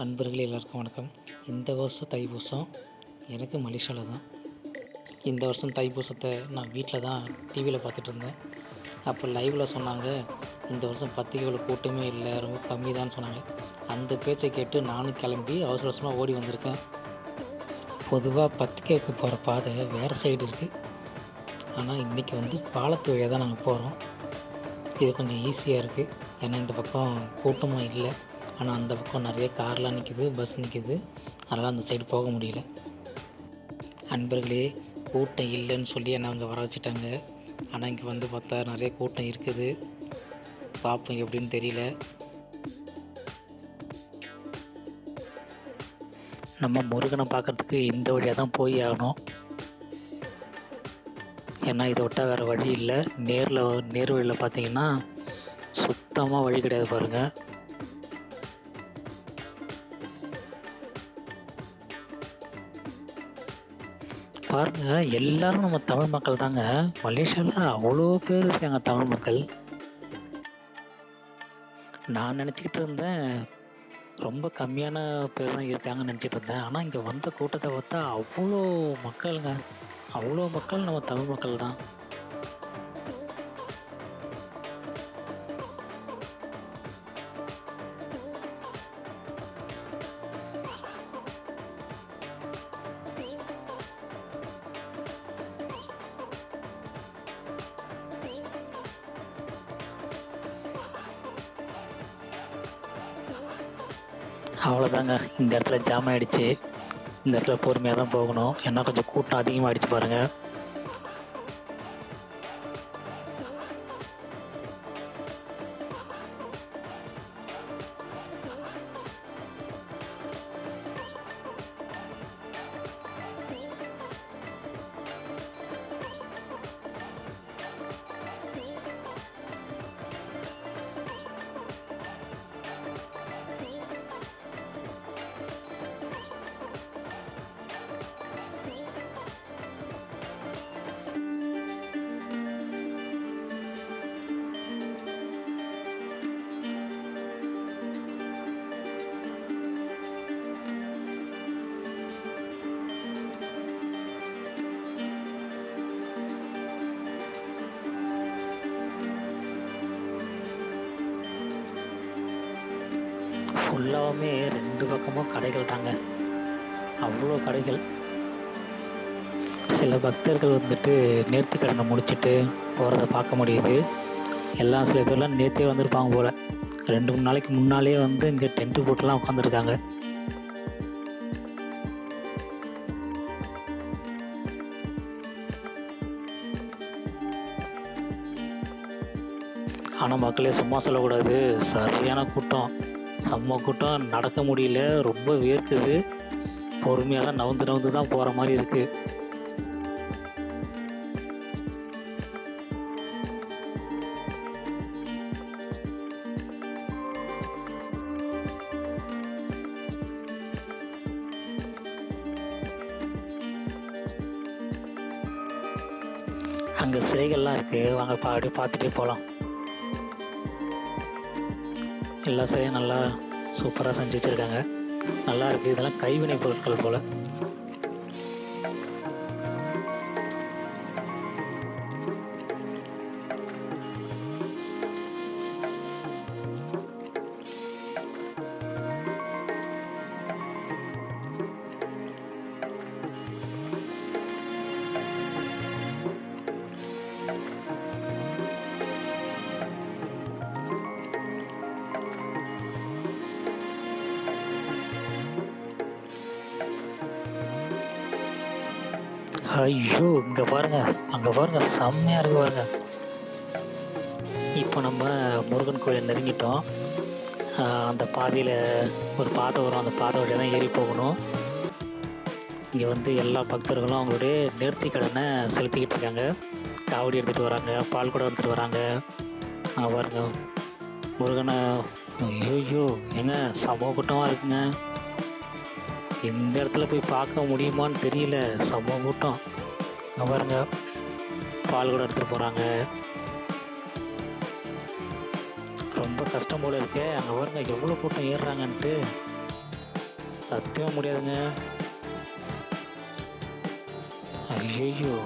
அன்பர்களே எல்லாருக்கும் வணக்கம். இந்த வருஷம் தைப்பூசம் எனக்கு மலேசியாவில் தான். இந்த வருஷம் தைப்பூசத்தை நான் வீட்டில் தான் டிவியில் பார்த்துட்டு இருந்தேன். அப்போ லைவில் சொன்னாங்க, இந்த வருஷம் பத்திரிக்கையில் கூட்டமே இல்லை, ரொம்ப கம்மி தான் சொன்னாங்க. அந்த பேச்சை கேட்டு நானும் கிளம்பி அவசர அவசரமாக ஓடி வந்திருக்கேன். பொதுவாக பத்திரிக்கைக்கு போகிற பாதை வேறு சைடு இருக்குது. ஆனால் இன்றைக்கி பாலத்து வழியாக தான் நாங்கள் போகிறோம். இது கொஞ்சம் ஈஸியாக இருக்குது. ஏன்னா இந்த பக்கம் கூட்டமும் இல்லை. ஆனால் அந்த பக்கம் நிறைய கார்லாம் நிற்கிது, பஸ் நிற்கிது. அதனால் அந்த சைடு போக முடியல. அன்பர்களே, கூட்டம் இல்லைன்னு சொல்லி என்னை அங்கே வர வச்சுட்டாங்க. ஆனால் இங்கே பார்த்தா நிறைய கூட்டம் இருக்குது. பார்ப்போம் எப்படின்னு தெரியல. நம்ம முருகனை பார்க்குறதுக்கு இந்த வழியாக தான் போய் ஆகணும். ஏன்னா இதை விட்டால் வேறு வழி இல்லை. நேர் வழியில் பார்த்தீங்கன்னா சுத்தமாக வழி கிடையாது பாருங்கள். பாருங்கள், எல்லோரும் நம்ம தமிழ் மக்கள் தாங்க. மலேசியாவில் அவ்வளோ பேர் இருக்காங்க தமிழ் மக்கள். நான் நினச்சிக்கிட்டு இருந்தேன் ரொம்ப கம்மியான பேர் தான் இருக்காங்கன்னு நினச்சிட்டு இருந்தேன். ஆனால் இங்கே வந்த கூட்டத்தை பார்த்தா அவ்வளோ மக்களுங்க. அவ்வளோ மக்கள் நம்ம தமிழ் மக்கள் தான். அவ்வளோதாங்க, இந்த இடத்துல ஜாம் ஆகிடுச்சு. இந்த இடத்துல பொறுமையாக தான் போகணும். ஏன்னா கொஞ்சம் கூட்டம் அதிகமாகிடுச்சு பாருங்கள். ஃபுல்லாகவுமே 2 பக்கமும் கடைகள் தாங்க. அவ்வளோ கடைகள். சில பக்தர்கள் நேர்த்திக்கடனை முடிச்சுட்டு போகிறத பார்க்க முடியுது. சில பேர்லாம் நேற்றே வந்திருப்பாங்க போல். 2-3 நாளைக்கு முன்னாலே இங்கே டென்ட்டு போட்டுலாம் உட்காந்துருக்காங்க. ஆனால் மக்களே சும்மா சொல்லக்கூடாது, சரியான கூட்டம், செம்ம கூட்டம். நடக்க முடியல, ரொம்ப வேர்க்குது. பொறுமையாக தான் நவுந்து தான் போகிற மாதிரி இருக்குது. அங்கே சிலைகள்லாம் இருக்குது, வாங்க அப்படியே பார்த்துட்டே போகலாம். எல்லா சிலையும் நல்லா சூப்பராக செஞ்சு வச்சுருக்காங்க. நல்லா இருக்குது. இதெல்லாம் கைவினை பொருட்கள் போல். ஐயோ, இங்கே பாருங்கள், அங்கே பாருங்கள், செம்மையாக இருக்குது பாருங்கள். இப்போ நம்ம முருகன் கோயில் நெருங்கிட்டோம். அந்த பாதையில் ஒரு பாதை வரும். அந்த பாதை வழியாக தான் ஏறி போகணும். இங்கே எல்லா பக்தர்களும் அவங்களுடைய நேர்த்தி கடனை செலுத்திக்கிட்டு இருக்காங்க. காவடி எடுத்துகிட்டு வராங்க, பால் குடம் எடுத்துகிட்டு வராங்க. அங்கே பாருங்க முருகனை. ஐயோ ஏங்க, சமூக கூட்டமாக இருக்குங்க. இந்த இடத்துல போய் பார்க்க முடியுமான்னு தெரியல, செம்ம கூட்டம். அங்கே பாருங்க, பால் கூட எடுத்துகிட்டு போகிறாங்க. ரொம்ப கஷ்டம் போல் இருக்கு. அங்கே பாருங்க எவ்வளோ கூட்டம் ஏறுறாங்கன்ட்டு. சத்தியமாக முடியாதுங்க. ஐயோ,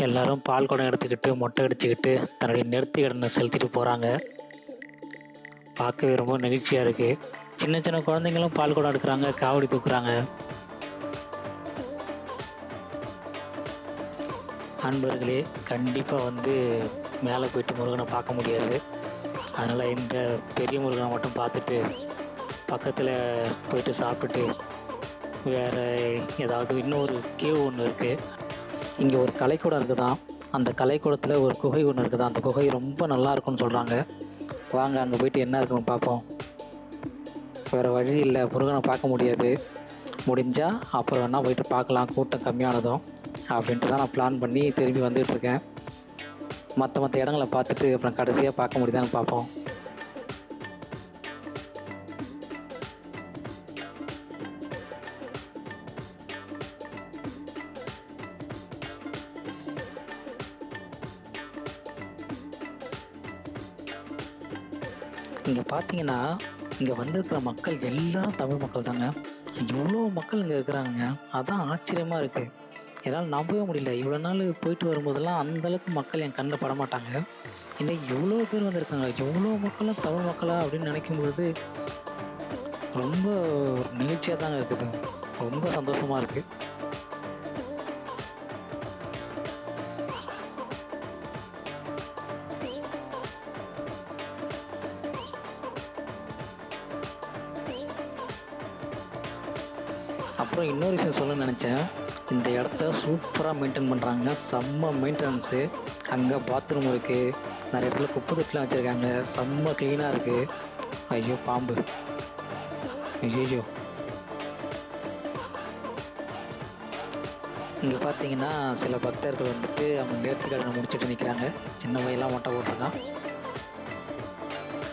எல்லாரும் பால் குடம் எடுத்துக்கிட்டு மொட்டை அடிச்சுக்கிட்டு தன்னுடைய நேர்த்தி கடனை செலுத்திட்டு போகிறாங்க. பார்க்கவே ரொம்ப நெகிழ்ச்சியாக இருக்குது. சின்ன சின்ன குழந்தைங்களும் பால் குடம் எடுக்கிறாங்க, காவடி தூக்குறாங்க. அன்பர்களே, கண்டிப்பாக வந்து மேலே போயிட்டு முருகனை பார்க்க முடியாது. அதனால் இந்த பெரிய முருகனை மட்டும் பார்த்துட்டு பக்கத்தில் போயிட்டு சாப்பிட்டுட்டு வேறு ஏதாவது இன்னொரு கேவ் ஒன்று இருக்குது. இங்கே ஒரு கலைக்கூடம் இருக்குதான். அந்த கலைக்கூடத்தில் ஒரு குகை ஒன்று இருக்குதான். அந்த குகை ரொம்ப நல்லா இருக்குன்னு சொல்கிறாங்க. வாங்க அங்கே போயிட்டு என்ன இருக்குன்னு பார்ப்போம். வேறு வழி இல்லை, முருகனை பார்க்க முடியாது. முடிஞ்சால் அப்புறம் வேணால் போயிட்டு பார்க்கலாம், கூட்டம் கம்மியானதும் அப்படின்ட்டு தான் நான் பிளான் பண்ணி திரும்பி வந்துகிட்ருக்கேன். மற்ற இடங்களை பார்த்துட்டு அப்புறம் கடைசியாக பார்க்க முடியுதான்னு பார்ப்போம். இங்கே பார்த்தீங்கன்னா, இங்கே வந்திருக்கிற மக்கள் எல்லாரும் தமிழ் மக்கள் தாங்க. இவ்வளோ மக்கள் இங்கே இருக்கிறாங்க. அதான் ஆச்சரியமாக இருக்குது. என்னால் நம்பவே முடியல. இவ்வளோ நாள் போயிட்டு வரும்போதெல்லாம் அந்தளவுக்கு மக்கள் என் கண்ணில் படமாட்டாங்க. இன்னைக்கு இவ்வளோ பேர் வந்திருக்காங்க. எவ்வளோ மக்களும் தமிழ் மக்களா அப்படின்னு நினைக்கும்பொழுது ரொம்ப ஒரு நிகழ்ச்சியாக தாங்க இருக்குது. ரொம்ப சந்தோஷமாக இருக்குது. அப்புறம் இன்னொரு விஷயம் சொல்ல நினச்சேன். இந்த இடத்த சூப்பராக மெயின்டைன் பண்ணுறாங்க. செம்ம மெயின்டெனன்ஸு. அங்கே பாத்ரூம் இருக்குது. நிறைய இடத்துல குப்பை தொட்டிலாம் வச்சுருக்காங்க. செம்ம க்ளீனாக இருக்குது. ஐயோ பாம்பு, ஐயோ. இங்கே பார்த்தீங்கன்னா சில பக்தர்கள் வந்துட்டு அவங்க நேர்த்தி கடனை முடிச்சுட்டு நிற்கிறாங்க. சின்ன பையெல்லாம் மொட்டை போட்டிருக்கான்,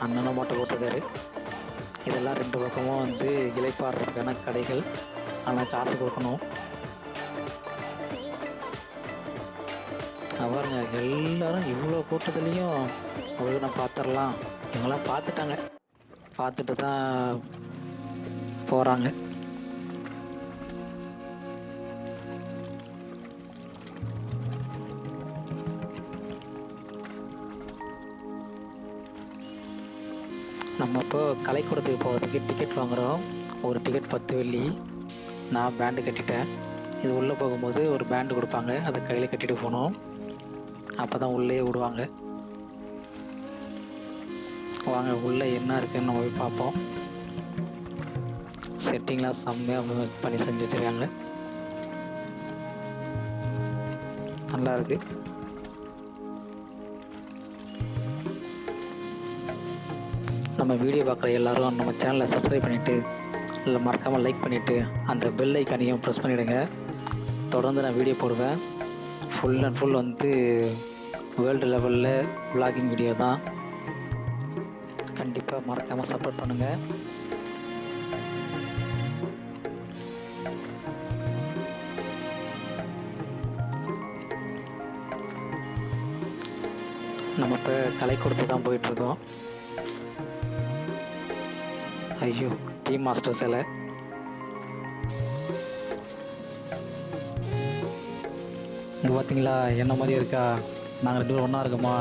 அண்ணனும் மொட்டை போட்டிருக்காரு. இதெல்லாம் ரெண்டு பக்கமும் வந்து இலைப்பாடுறதுக்கான கடைகள். ஆனால் காசு கொடுக்கணும். பாருங்க, எல்லோரும் இவ்வளோ கூட்டத்துலேயும் முருகனை பார்த்துடலாம். இவங்களாம் பார்த்துட்டாங்க, பார்த்துட்டு தான் போகிறாங்க. நம்ம இப்போ கலைக்கூடத்துக்கு போகிறதுக்கு டிக்கெட் வாங்குகிறோம். ஒரு டிக்கெட் 10 வெள்ளி. நான் பேண்டு கட்டிட்டேன். இது உள்ளே போகும்போது ஒரு பேண்டு கொடுப்பாங்க, அதை கையில் கட்டிட்டு போகணும். அப்போ தான் உள்ளே விடுவாங்க. வாங்க உள்ளே என்ன இருக்குதுன்னு நம்ம போய் பார்ப்போம். செட்டிங்லாம் செம்மையாக பண்ணி செஞ்சு வச்சுருக்காங்க, நல்லா இருக்கு. நம்ம வீடியோ பார்க்குற எல்லோரும் நம்ம சேனலை சப்ஸ்கிரைப் பண்ணிவிட்டு இல்லை மறக்காமல் லைக் பண்ணிவிட்டு அந்த பெல் ஐக்கானையும் ப்ரெஸ் பண்ணிவிடுங்க. தொடர்ந்து நான் வீடியோ போடுவேன். ஃபுல் அண்ட் ஃபுல் வந்து வேர்ல்டு லெவலில் vlogging வீடியோ தான். கண்டிப்பாக மறக்காமல் சப்போர்ட் பண்ணுங்கள். நம்ம இப்போ கலைக்கூடத்துக்கு தான் போயிட்டுருக்கோம். ஐயோ, டீ மாஸ்டர் சிலை. இங்கே பார்த்தீங்களா, என்ன மாதிரியே இருக்கா? நாங்கள் 2 பேரும் ஒன்றா இருக்கோமா?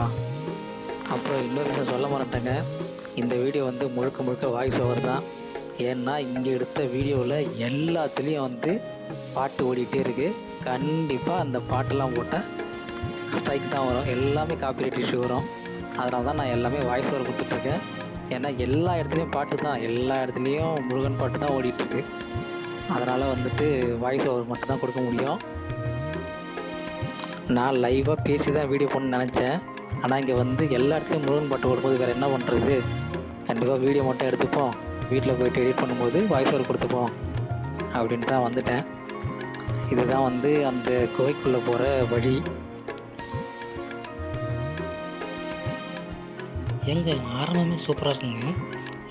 அப்புறம் இன்னொரு விஷயம் சொல்ல மாட்டேங்க. இந்த வீடியோ வந்து முழுக்க முழுக்க வாய்ஸ் ஓவர் தான். ஏன்னா இங்கே எடுத்த வீடியோவில் எல்லாத்துலேயும் வந்து பாட்டு ஓடிக்கிட்டே இருக்குது. கண்டிப்பாக அந்த பாட்டெல்லாம் போட்டால் ஸ்ட்ரைக் தான் வரும். எல்லாமே காப்பிரைட் இஷ்யூ வரும். அதனால தான் நான் எல்லாமே வாய்ஸ் ஓவர் கொடுத்துட்ருக்கேன். ஏன்னா எல்லா இடத்துலையும் பாட்டு தான், எல்லா இடத்துலையும் முருகன் பாட்டு தான் ஓடிட்டுருக்கு. அதனால் வந்துட்டு வாய்ஸ் ஓவர் மட்டும் தான் கொடுக்க முடியும். நான் லைவாக பேசி தான் வீடியோ போடணும்னு நினச்சேன். ஆனால் இங்கே வந்து எல்லா இடத்துலையும் முருகன் பாட்டு ஓடும்போது வேறு என்ன பண்ணுறது? கண்டிப்பாக வீடியோ மட்டும் எடுத்துப்போம், வீட்டில் போய்ட்டு எடிட் பண்ணும்போது வாய்ஸ் ஓவர் கொடுத்துப்போம் அப்படின்ட்டு தான் வந்துட்டேன். இதுதான் வந்து அந்த குகைக்குள்ளே போகிற வழி. எங்க ஆரம்பமே சூப்பராக இருக்குங்க.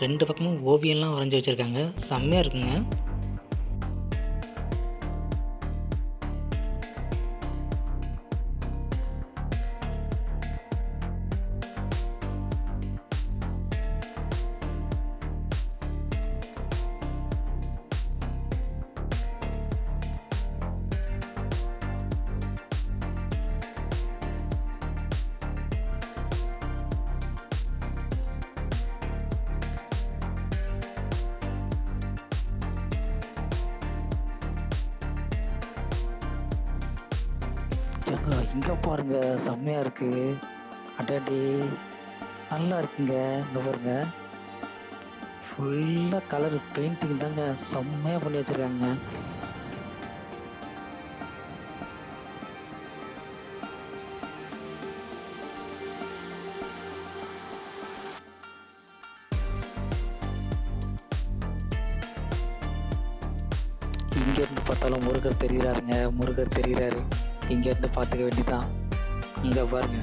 2 பக்கமும் ஓவியம்லாம் வரைஞ்சி வச்சுருக்காங்க. செம்மையாக இருக்குங்க. ஏங்க இங்கே பாருங்க, செம்மையாக இருக்குது. அடடே, நல்லா இருக்குங்க. இங்கே பாருங்க, ஃபுல்லாக கலர் பெயிண்டிங் தாங்க, செம்மையாக பண்ணி வச்சுருக்காங்க. இங்கேருந்து பார்த்தாலும் முருகர் தெரிகிறாருங்க, முருகர் தெரிகிறாரு. இங்கேருந்து பார்த்துக்க வேண்டியதான். இங்கே பாருங்க,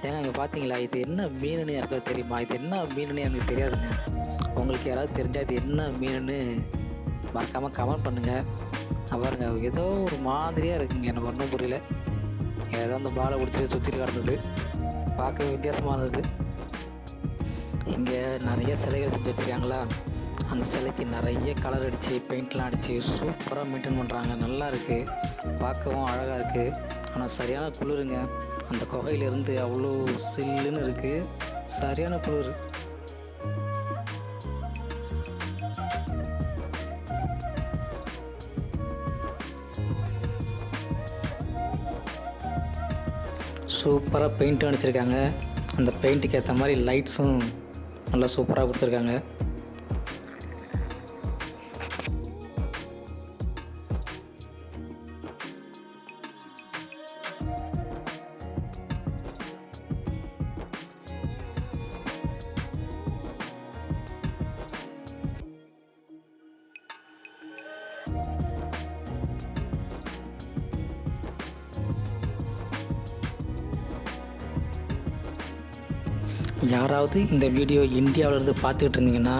ஏங்க இங்கே பார்த்தீங்களா, இது என்ன மீனுன்னு யாருக்காவது தெரியுமா? இது என்ன மீனுன்னு எனக்கு தெரியாதுங்க. உங்களுக்கு யாராவது தெரிஞ்சால் இது என்ன மீனுன்னு மறக்காமல் கமெண்ட் பண்ணுங்கள். பாருங்க, ஏதோ ஒரு மாதிரியாக இருக்குங்க, எனக்கு ஒன்றும் புரியல. ஏதோ அந்த பாலை பிடிச்சிட்டு சுற்றிட்டு கிடந்தது, பார்க்க வித்தியாசமாக இருந்தது. இங்கே நிறைய சிலைகள் செஞ்சு வச்சுருக்காங்களா, அந்த சிலைக்கு நிறைய கலர் அடித்து பெயிண்ட்லாம் அடித்து சூப்பராக மெயின்டைன் பண்ணுறாங்க. நல்லா இருக்குது, பார்க்கவும் அழகாக இருக்குது. ஆனால் சரியான குளிருங்க. அந்த குகையிலேருந்து அவ்வளோ சில்லுன்னு இருக்குது, சரியான குளிர். சூப்பராக பெயிண்ட்டும் அடிச்சிருக்காங்க. அந்த பெயிண்ட்டுக்கு ஏற்ற மாதிரி லைட்ஸும் நல்லா சூப்பராக கொடுத்துருக்காங்க. யாராவது இந்த வீடியோ இந்தியாவிலேருந்து பார்த்துக்கிட்டு இருந்தீங்கன்னா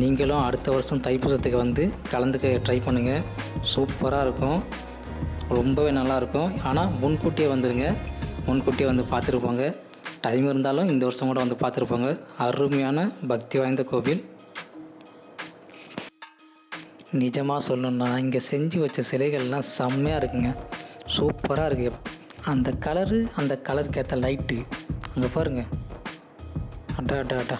நீங்களும் அடுத்த வருஷம் தைப்பூசத்துக்கு வந்து கலந்துக்க ட்ரை பண்ணுங்கள். சூப்பராக இருக்கும், ரொம்பவே நல்லாயிருக்கும். ஆனால் முன்கூட்டியே வந்துடுங்க, முன்கூட்டியே வந்து பார்த்துருப்பாங்க. டைம் இருந்தாலும் இந்த வருஷம் கூட வந்து பார்த்துருப்பாங்க. அருமையான பக்தி வாய்ந்த கோவில். நிஜமாக சொல்லணுன்னா இங்கே செஞ்சு வச்ச சிலைகள்லாம் செம்மையாக இருக்குங்க, சூப்பராக இருக்குது. அந்த கலருக்கு ஏற்ற லைட்டு அங்கே பாருங்கள், அடா அடா அடா.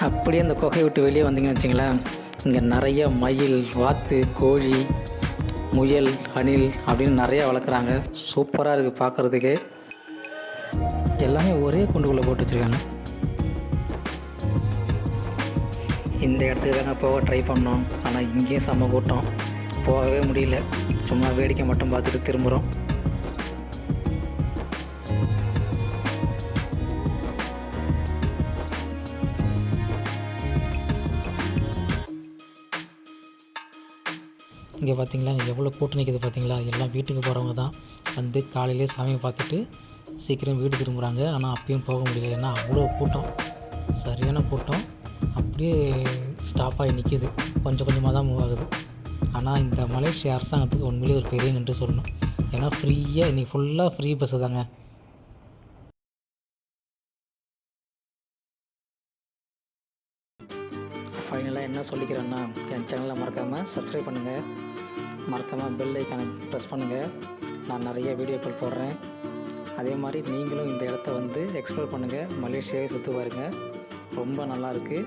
அப்படியே அந்த குகையை விட்டு வெளியே வந்தீங்கன்னு வச்சிங்களேன், இங்கே நிறைய மயில், வாத்து, கோழி, முயல், அணில் அப்படின்னு நிறையா வளர்க்குறாங்க. சூப்பராக இருக்குது பார்க்குறதுக்கு. எல்லாமே ஒரே கூண்டுக்குள்ளே போட்டு வச்சுருக்காங்க. இந்த இடத்துக்கு தாங்க போக ட்ரை பண்ணோம், ஆனால் இங்கேயும் செம்ம கூட்டம், போகவே முடியல. சும்மா வேடிக்கை மட்டும் பார்த்துட்டு திரும்புகிறோம். இங்கே பார்த்தீங்களா எவ்வளோ கூட்டம் நிற்கிது பார்த்தீங்களா. எல்லாம் வீட்டுக்கு போகிறவங்க தான் வந்து காலையிலே சாமியை பார்த்துட்டு சீக்கிரம் வீடு திரும்புகிறாங்க. ஆனால் அப்பயும் போக முடியல, ஏன்னா அவ்வளோ கூட்டம், சரியான கூட்டம். அப்படியே ஸ்டாப் ஆகி நிற்கிது, கொஞ்சம் கொஞ்சமாக தான் மூவ் ஆகுது. ஆனால் இந்த மலேசிய அரசாங்கத்துக்கு உண்மையிலே ஒரு பெரிய நன்றி சொல்லணும். ஏன்னா ஃப்ரீயாக இன்றைக்கி ஃபுல்லாக ஃப்ரீ பஸ்ஸு தாங்க. ஃபைனலாக என்ன சொல்லிக்கிறேன்னா, என் சேனலை மறக்காமல் சப்ஸ்கிரைப் பண்ணுங்கள், மறக்காமல் பெல் ஐக்கானை ப்ரெஸ் பண்ணுங்கள். நான் நிறைய வீடியோக்கள் போடுறேன். அதே மாதிரி நீங்களும் இந்த இடத்த வந்து எக்ஸ்ப்ளோர் பண்ணுங்கள், மலேசியாவே சுற்றி பாருங்க, ரொம்ப நல்லாயிருக்கு.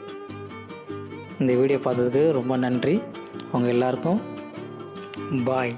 இந்த வீடியோ பார்த்ததுக்கு ரொம்ப நன்றி. உங்கள் எல்லாருக்கும் பாய்.